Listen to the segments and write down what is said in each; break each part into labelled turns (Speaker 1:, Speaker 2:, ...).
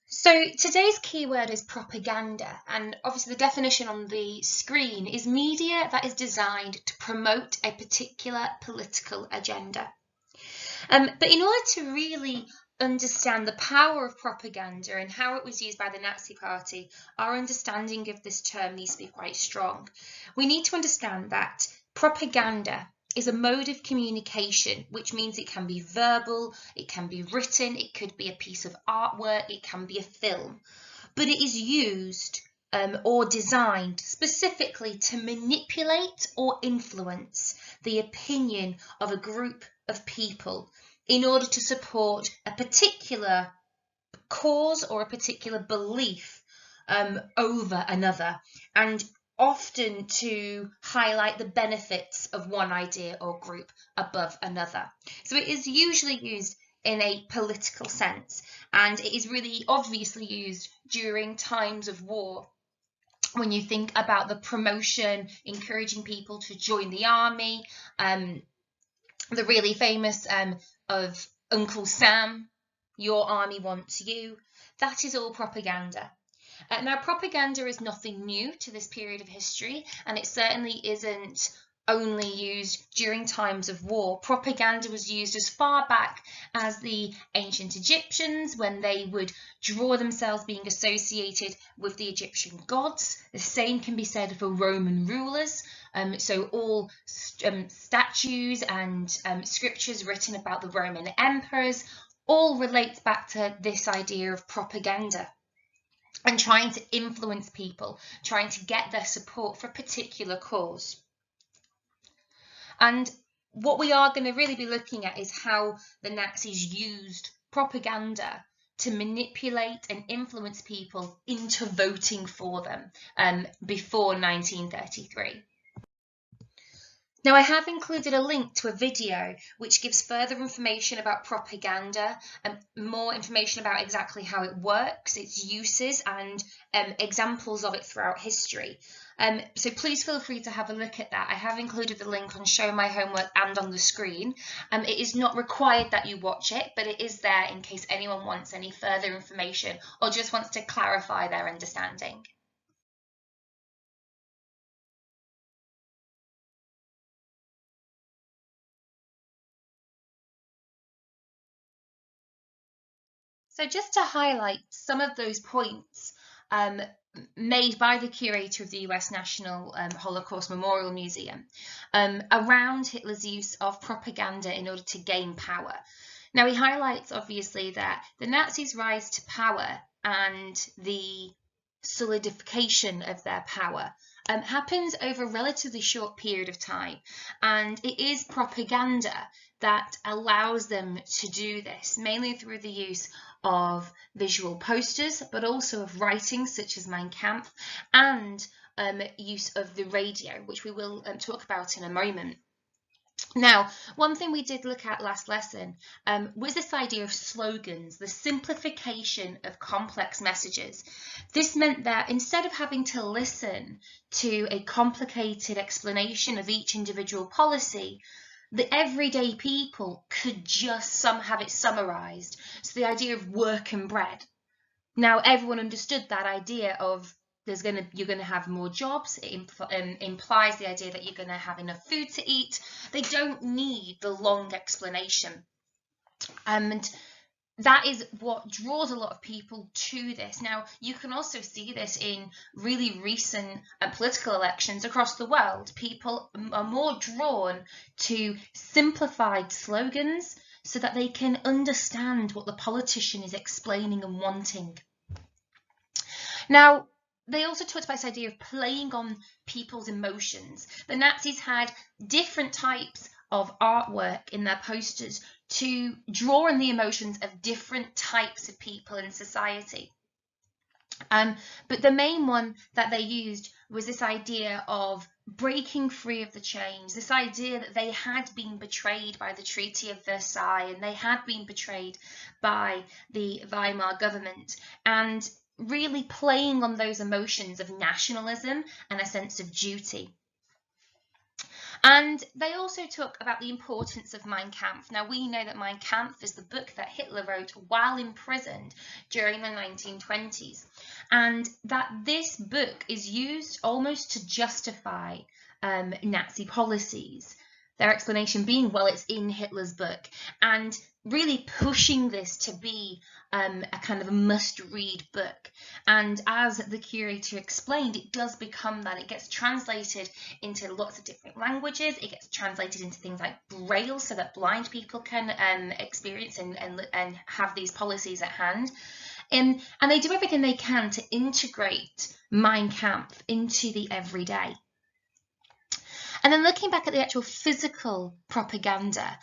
Speaker 1: So today's keyword is propaganda, and obviously the definition on the screen is media that is designed to promote a particular political agenda. But in order to really understand the power of propaganda and how it was used by the Nazi Party, our understanding of this term needs to be quite strong. We need to understand that propaganda is a mode of communication, which means it can be verbal, it can be written, it could be a piece of artwork, it can be a film, but it is used or designed specifically to manipulate or influence the opinion of a group of people in order to support a particular cause or a particular belief over another, and often to highlight the benefits of one idea or group above another. So it is usually used in a political sense, and it is really obviously used during times of war. When you think about the promotion, encouraging people to join the army, the really famous of Uncle Sam, your army wants you, that is all propaganda. Now, propaganda is nothing new to this period of history, and it certainly isn't only used during times of war. Propaganda was used as far back as the ancient Egyptians, when they would draw themselves being associated with the Egyptian gods. The same can be said for Roman rulers. So all statues and scriptures written about the Roman emperors all relate back to this idea of propaganda and trying to influence people, trying to get their support for a particular cause. And what we are going to really be looking at is how the Nazis used propaganda to manipulate and influence people into voting for them before 1933. Now, I have included a link to a video which gives further information about propaganda and more information about exactly how it works, its uses, and examples of it throughout history. So please feel free to have a look at that. I have included the link on Show My Homework and on the screen. It is not required that you watch it, but it is there in case anyone wants any further information or just wants to clarify their understanding. So just to highlight some of those points made by the curator of the US National Holocaust Memorial Museum around Hitler's use of propaganda in order to gain power. Now, he highlights obviously that the Nazis' rise to power and the solidification of their power happens over a relatively short period of time, and it is propaganda that allows them to do this, mainly through the use of visual posters, but also of writings such as Mein Kampf, and use of the radio, which we will talk about in a moment. Now, one thing we did look at last lesson was this idea of slogans, the simplification of complex messages. This meant that instead of having to listen to a complicated explanation of each individual policy, the everyday people could just have it summarized. So the idea of work and bread. Now everyone understood that idea of you're gonna have more jobs. It implies the idea that you're gonna have enough food to eat. They don't need the long explanation, and that is what draws a lot of people to this. Now, you can also see this in really recent political elections across the world. People are more drawn to simplified slogans so that they can understand what the politician is explaining and wanting. Now, they also talked about this idea of playing on people's emotions. The Nazis had different types of artwork in their posters to draw on the emotions of different types of people in society. But the main one that they used was this idea of breaking free of the chains, this idea that they had been betrayed by the Treaty of Versailles and they had been betrayed by the Weimar government, and really playing on those emotions of nationalism and a sense of duty. And they also talk about the importance of Mein Kampf. Now, we know that Mein Kampf is the book that Hitler wrote while imprisoned during the 1920s, and that this book is used almost to justify Nazi policies. Their explanation being, well, it's in Hitler's book, and really pushing this to be a kind of a must-read book. And as the curator explained, it does become that. It gets translated into lots of different languages. It gets translated into things like Braille, so that blind people can experience and have these policies at hand. And they do everything they can to integrate Mein Kampf into the everyday. And then looking back at the actual physical propaganda,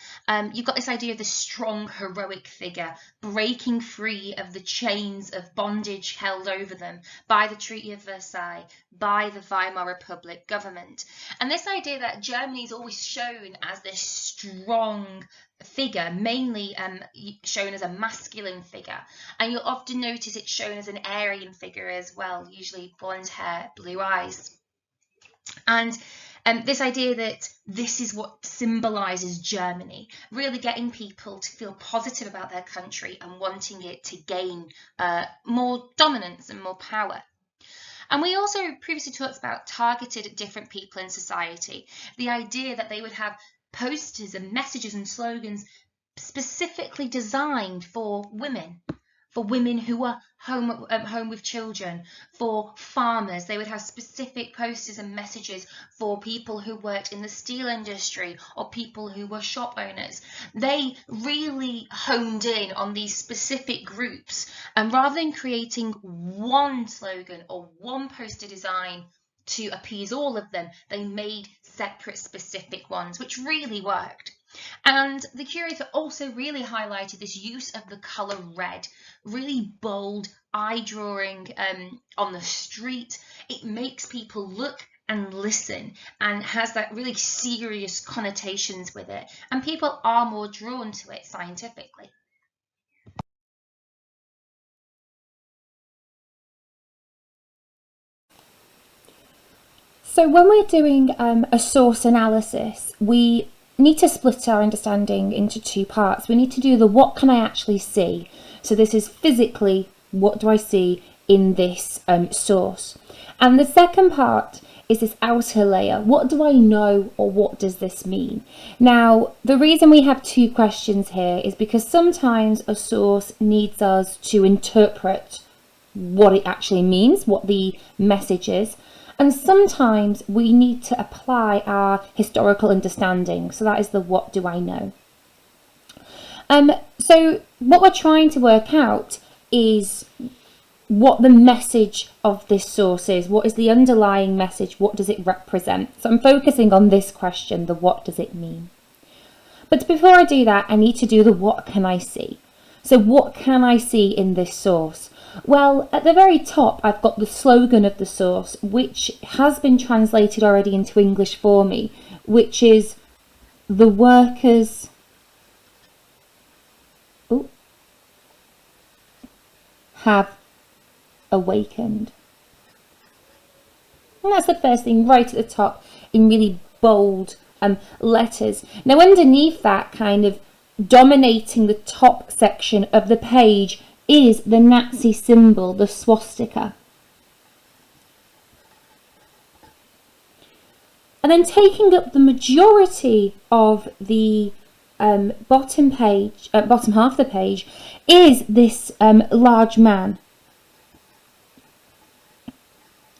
Speaker 1: you've got this idea of the strong, heroic figure breaking free of the chains of bondage held over them by the Treaty of Versailles, by the Weimar Republic government. And this idea that Germany is always shown as this strong figure, mainly shown as a masculine figure. And you'll often notice it's shown as an Aryan figure as well, usually blonde hair, blue eyes. And this idea that this is what symbolises Germany, really getting people to feel positive about their country and wanting it to gain more dominance and more power. And we also previously talked about targeted at different people in society, the idea that they would have posters and messages and slogans specifically designed for women who are home with children, for farmers. They would have specific posters and messages for people who worked in the steel industry or people who were shop owners. They really honed in on these specific groups, and rather than creating one slogan or one poster design to appease all of them, they made separate specific ones, which really worked. And the curator also really highlighted this use of the colour red, really bold, eye-drawing on the street. It makes people look and listen and has that really serious connotations with it, and people are more drawn to it scientifically.
Speaker 2: So when we're doing a source analysis, we need to split our understanding into two parts. We need to do the what can I actually see? So this is physically, what do I see in this source? And the second part is this outer layer. What do I know, or what does this mean? Now, the reason we have two questions here is because sometimes a source needs us to interpret what it actually means, what the message is. And sometimes we need to apply our historical understanding. So that is the what do I know. So what we're trying to work out is what the message of this source is. What is the underlying message? What does it represent? So I'm focusing on this question, the what does it mean? But before I do that, I need to do the what can I see? So what can I see in this source? Well, at the very top, I've got the slogan of the source, which has been translated already into English for me, which is the workers have awakened. And that's the first thing right at the top in really bold letters. Now underneath that, kind of dominating the top section of the page, is the Nazi symbol, the swastika. And then taking up the majority of the bottom half of the page is this large man.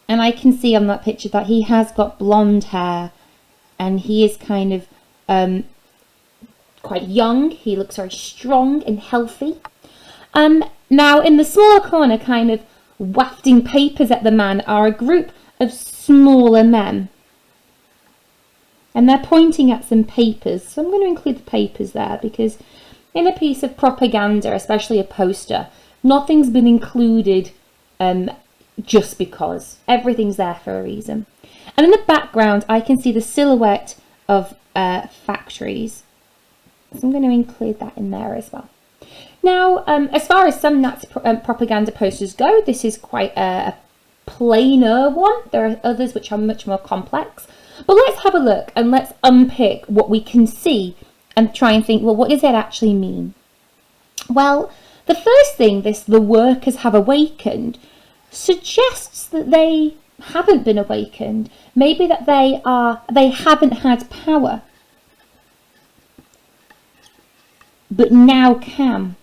Speaker 2: And I can see on that picture that he has got blonde hair, and he is kind of quite young. He looks very strong and healthy. Now in the smaller corner, kind of wafting papers at the man, are a group of smaller men. And they're pointing at some papers. So I'm going to include the papers there, because in a piece of propaganda, especially a poster, nothing's been included just because. Everything's there for a reason. And in the background, I can see the silhouette of factories. So I'm going to include that in there as well. Now, as far as some Nazi propaganda posters go, this is quite a plainer one. There are others which are much more complex. But let's have a look and let's unpick what we can see and try and think, well, what does that actually mean? Well, the first thing, the workers have awakened, suggests that they haven't been awakened. Maybe that they haven't had power, but now can.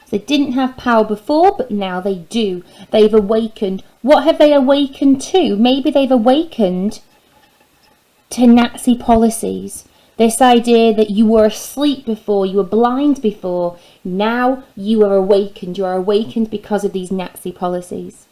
Speaker 2: They didn't have power before, but now they do. They've awakened. What have they awakened to? Maybe they've awakened to Nazi policies. This idea that you were asleep before, you were blind before, now you are awakened. You are awakened because of these Nazi policies.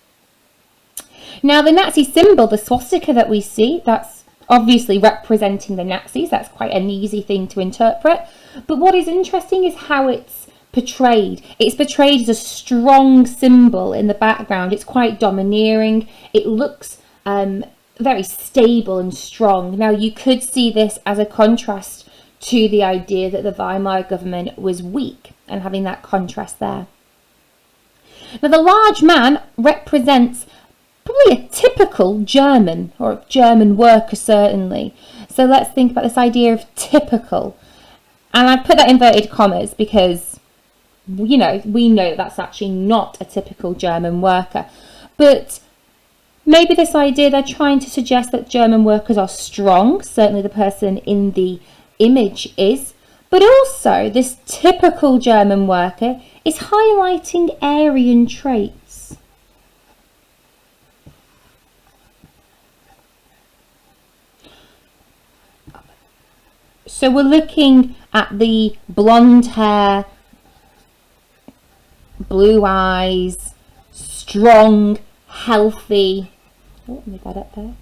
Speaker 2: Now, the Nazi symbol, the swastika that we see, that's obviously representing the Nazis. That's quite an easy thing to interpret. But what is interesting is how it's portrayed. It's portrayed as a strong symbol in the background. It's quite domineering. It looks very stable and strong. Now, you could see this as a contrast to the idea that the Weimar government was weak, and having that contrast there. Now, the large man represents probably a typical German, or a German worker certainly. So let's think about this idea of typical. And I put that in inverted commas because, you know, we know that's actually not a typical German worker. But maybe this idea, they're trying to suggest that German workers are strong. Certainly the person in the image is. But also, this typical German worker is highlighting Aryan traits. So we're looking at the blonde hair, blue eyes, strong, healthy. Oh, let me get up there.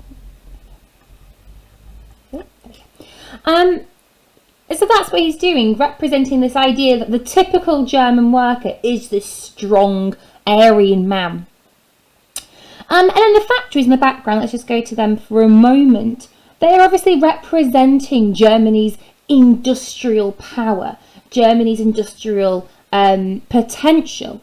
Speaker 2: So that's what he's doing, representing this idea that the typical German worker is this strong Aryan man. And then the factories in the background, let's just go to them for a moment. They are obviously representing Germany's industrial power, Germany's industrial potential.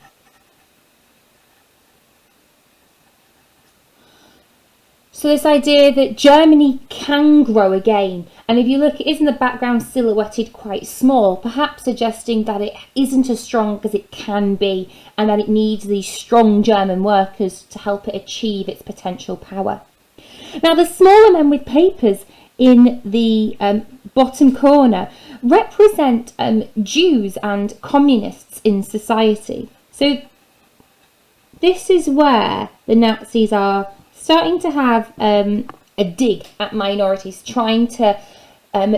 Speaker 2: So this idea that Germany can grow again, and if you look, it is in the background silhouetted quite small, perhaps suggesting that it isn't as strong as it can be, and that it needs these strong German workers to help it achieve its potential power. Now, the smaller men with papers in the bottom corner represent Jews and communists in society. So this is where the Nazis are starting to have a dig at minorities, trying to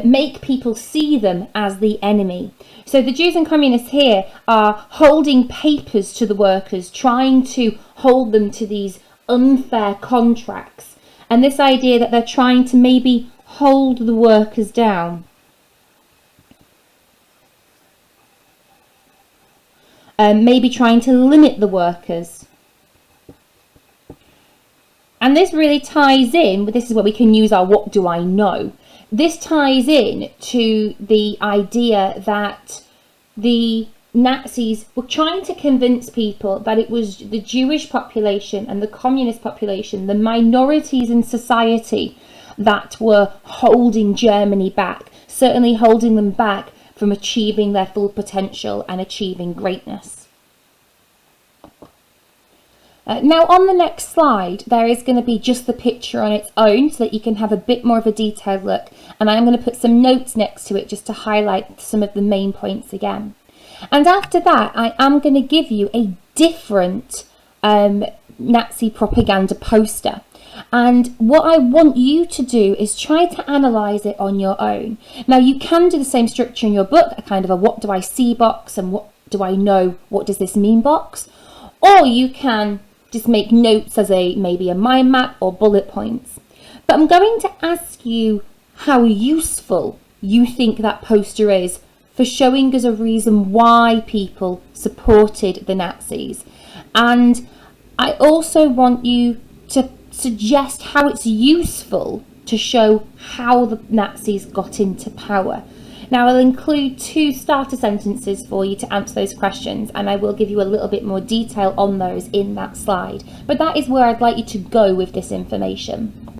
Speaker 2: make people see them as the enemy. So the Jews and communists here are holding papers to the workers, trying to hold them to these unfair contracts. And this idea that they're trying to maybe hold the workers down. Maybe trying to limit the workers. And this really ties in, this is where we can use our what do I know. This ties in to the idea that the Nazis were trying to convince people that it was the Jewish population and the communist population, the minorities in society, that were holding Germany back, certainly holding them back from achieving their full potential and achieving greatness. Now on the next slide, there is going to be just the picture on its own so that you can have a bit more of a detailed look, and I'm going to put some notes next to it just to highlight some of the main points again. And after that, I am going to give you a different Nazi propaganda poster. And what I want you to do is try to analyse it on your own. Now, you can do the same structure in your book, a kind of a what do I see box and what do I know, what does this mean box. Or you can just make notes as maybe a mind map or bullet points. But I'm going to ask you how useful you think that poster is for showing us a reason why people supported the Nazis. And I also want you to suggest how it's useful to show how the Nazis got into power. Now I'll include 2 starter sentences for you to answer those questions, and I will give you a little bit more detail on those in that slide. But that is where I'd like you to go with this information.